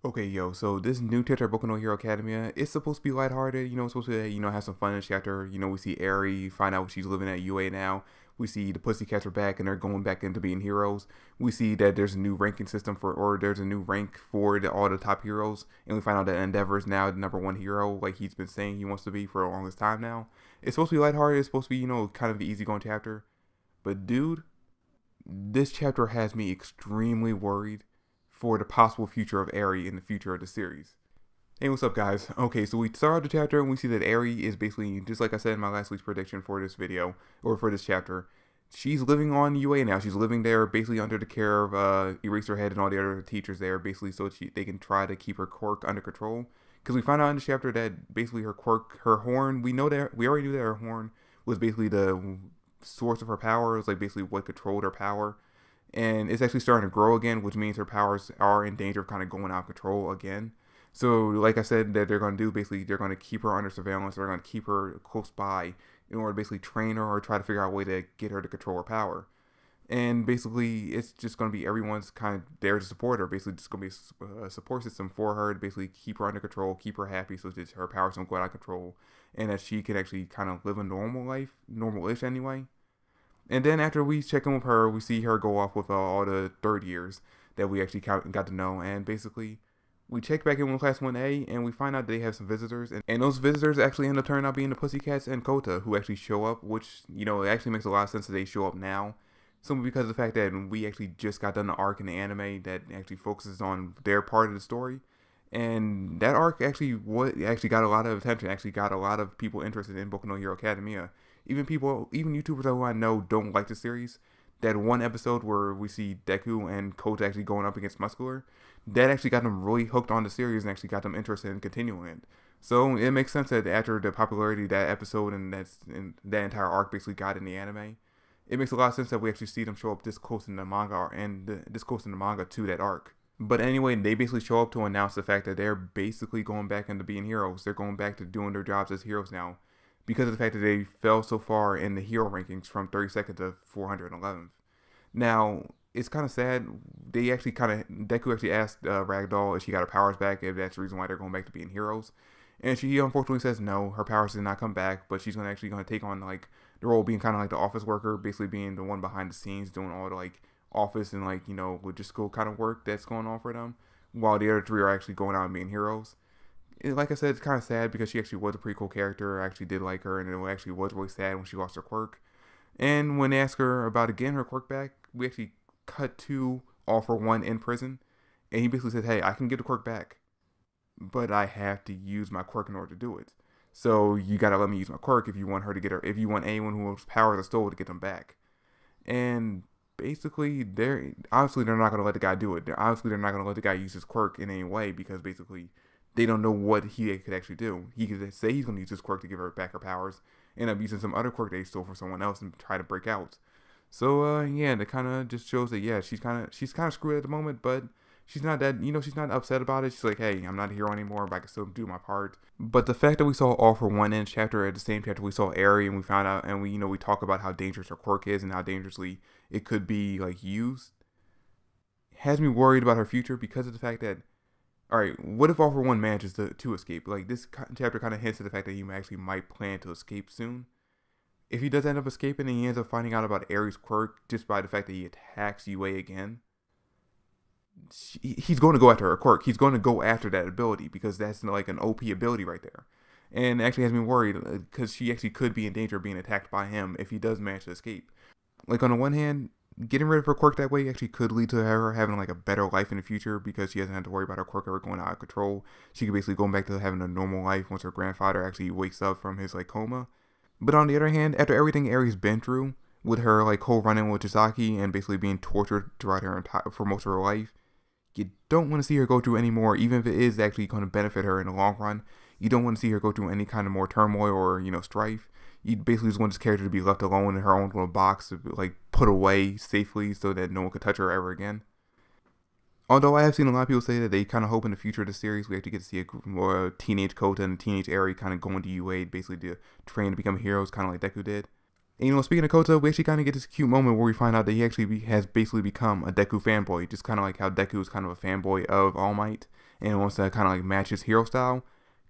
Okay, yo, so this new chapter of Boku no Hero Academia, it's supposed to be lighthearted, it's supposed to, have some fun in the chapter. We see Eri find out she's living at UA now. We see the Pussycats are back and they're going back into being heroes. We see that there's a new ranking system or there's a new rank for all the top heroes. And we find out that Endeavor is now the number one hero, like he's been saying he wants to be for the longest time now. It's supposed to be lighthearted, it's supposed to be, kind of the easygoing chapter. But dude, this chapter has me extremely worried for the possible future of Eri in the future of the series. Hey, what's up, guys? Okay, so we start out the chapter and we see that Eri is basically, just like I said in my last week's prediction for this video, or for this chapter, she's living on UA now. She's living there basically under the care of Eraserhead and all the other teachers there, basically so they can try to keep her quirk under control. Because we find out in the chapter that basically her quirk, her horn, we already knew that her horn was basically the source of her power. It was like basically what controlled her power. And it's actually starting to grow again, which means her powers are in danger of kind of going out of control again. So, like I said, that they're going to do, basically, they're going to keep her under surveillance. They're going to keep her close by in order to basically train her or try to figure out a way to get her to control her power. And basically, it's just going to be everyone's kind of there to support her. Basically, just going to be a support system for her to basically keep her under control, keep her happy so that her powers don't go out of control, and that she can actually kind of live a normal life, normal-ish anyway. And then after we check in with her, we see her go off with all the third years that we actually got to know. And basically, we check back in with Class 1A and we find out they have some visitors. And those visitors actually end up turning out being the Pussycats and Kota who actually show up, which, it actually makes a lot of sense that they show up now. Simply because of the fact that we actually just got done the arc in the anime that actually focuses on their part of the story. And that arc actually got a lot of attention, actually got a lot of people interested in Boku no Hero Academia. Even YouTubers who I know don't like the series. That one episode where we see Deku and Kota actually going up against Muscular, that actually got them really hooked on the series and actually got them interested in continuing it. So it makes sense that after the popularity of that episode and that entire arc basically got in the anime, it makes a lot of sense that we actually see them show up this close in the manga this close in the manga to that arc. But anyway, they basically show up to announce the fact that they're basically going back into being heroes. They're going back to doing their jobs as heroes now, because of the fact that they fell so far in the hero rankings from 32nd to 411th. Now, it's kind of sad. Deku actually asked Ragdoll if she got her powers back, if that's the reason why they're going back to being heroes. And she unfortunately says no, her powers did not come back, but she's going to take on like the role of being kind of like the office worker, basically being the one behind the scenes doing all the like office and like, logistical kind of work that's going on for them, while the other three are actually going out and being heroes. Like I said, it's kind of sad because she actually was a pretty cool character. I actually did like her, and it actually was really sad when she lost her quirk. And when they ask her about again her quirk back, we actually cut to All For One in prison, and he basically says, "Hey, I can get the quirk back, but I have to use my quirk in order to do it. So you gotta let me use my quirk if you want her to get her. If you want anyone whose powers are stolen to get them back." And basically, they're not gonna let the guy do it. They're not gonna let the guy use his quirk in any way because basically they don't know what he could actually do. He could say he's going to use his quirk to give her back her powers, end up using some other quirk that he stole from someone else and try to break out. So yeah, that kind of just shows that yeah, she's kind of screwed at the moment, but she's not that, she's not upset about it. She's like, hey, I'm not a hero anymore, but I can still do my part. But the fact that we saw All For One in chapter, at the same chapter we saw Eri, and we found out, and we talk about how dangerous her quirk is and how dangerously it could be like used, has me worried about her future because of the fact that, all right, what if All For One manages to escape? Like, this chapter kind of hints at the fact that he actually might plan to escape soon. If he does end up escaping and he ends up finding out about Eri's quirk just by the fact that he attacks UA again, he's going to go after her quirk. He's going to go after that ability because that's like an OP ability right there. And it actually has me worried because she actually could be in danger of being attacked by him if he does manage to escape. Like, on the one hand, getting rid of her quirk that way actually could lead to her having like a better life in the future because she doesn't have to worry about her quirk ever going out of control. She could basically go back to having a normal life once her grandfather actually wakes up from his like coma. But on the other hand, after everything Eri's been through with her like whole run-in with Chisaki and basically being tortured throughout for most of her life, you don't want to see her go through any more, even if it is actually going to benefit her in the long run. You don't want to see her go through any kind of more turmoil or strife. You basically just want this character to be left alone in her own little box, to like put away safely so that no one could touch her ever again. Although I have seen a lot of people say that they kind of hope in the future of the series we actually get to see a more teenage Kota and teenage Eri kind of going to UA basically to train to become heroes, kind of like Deku did. And speaking of Kota, we actually kind of get this cute moment where we find out that he actually has basically become a Deku fanboy, just kind of like how Deku is kind of a fanboy of All Might and wants to kind of like match his hero style.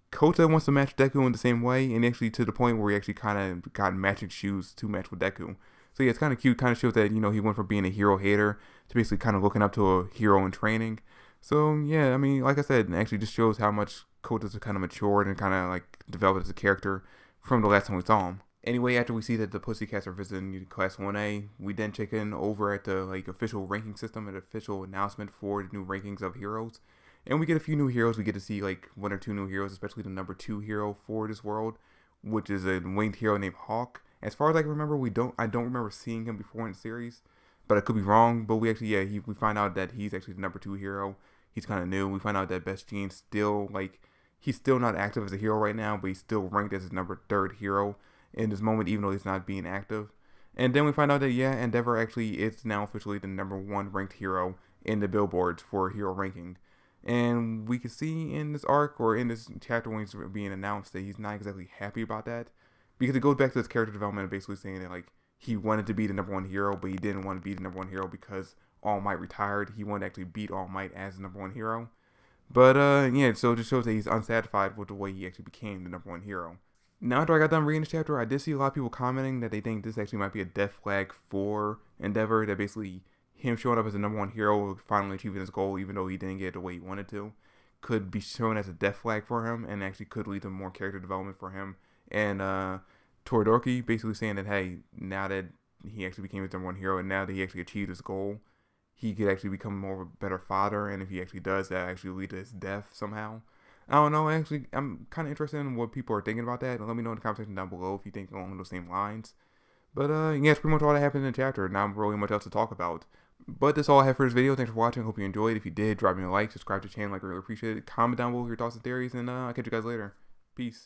Kota wants to match Deku in the same way, and actually to the point where he actually kind of got matching shoes to match with Deku. So yeah, it's kind of cute. Kind of shows that he went from being a hero hater to basically kind of looking up to a hero in training. So yeah, I mean, like I said, it actually just shows how much Kota's kind of matured and kind of like developed as a character from the last time we saw him. Anyway, after we see that the Pussycats are visiting Class 1A, we then check in over at the like official ranking system, an official announcement for the new rankings of heroes. And we get a few new heroes. We get to see like 1 or 2 new heroes, especially the number 2 hero for this world, which is a winged hero named Hawk. As far as I can remember, I don't remember seeing him before in the series, but I could be wrong. But we actually, we find out that he's actually the number 2 hero. He's kind of new. We find out that Best Jean still he's still not active as a hero right now, but he's still ranked as his number 3rd hero in this moment, even though he's not being active. And then we find out that Endeavor actually is now officially the number 1 ranked hero in the billboards for hero ranking. And we can see in this arc or in this chapter when he's being announced that he's not exactly happy about that, because it goes back to his character development, basically saying that like he wanted to be the number 1 hero, but he didn't want to be the number 1 hero because All Might retired. He wanted to actually beat All Might as the number 1 hero. But so it just shows that he's unsatisfied with the way he actually became the number 1 hero. Now after I got done reading this chapter, I did see a lot of people commenting that they think this actually might be a death flag for Endeavor, that basically him showing up as the number 1 hero, finally achieving his goal, even though he didn't get it the way he wanted to, could be shown as a death flag for him, and actually could lead to more character development for him. And Toradorki basically saying that, hey, now that he actually became his number 1 hero, and now that he actually achieved his goal, he could actually become more of a better father, and if he actually does, that actually lead to his death somehow. I don't know, actually, I'm kind of interested in what people are thinking about that. Let me know in the comment section down below if you think along those same lines. But it's pretty much all that happened in the chapter. Not really much else to talk about. But that's all I have for this video. Thanks for watching. Hope you enjoyed. If you did, drop me a like, subscribe to the channel. I really appreciate it. Comment down below your thoughts and theories, and I'll catch you guys later. Peace.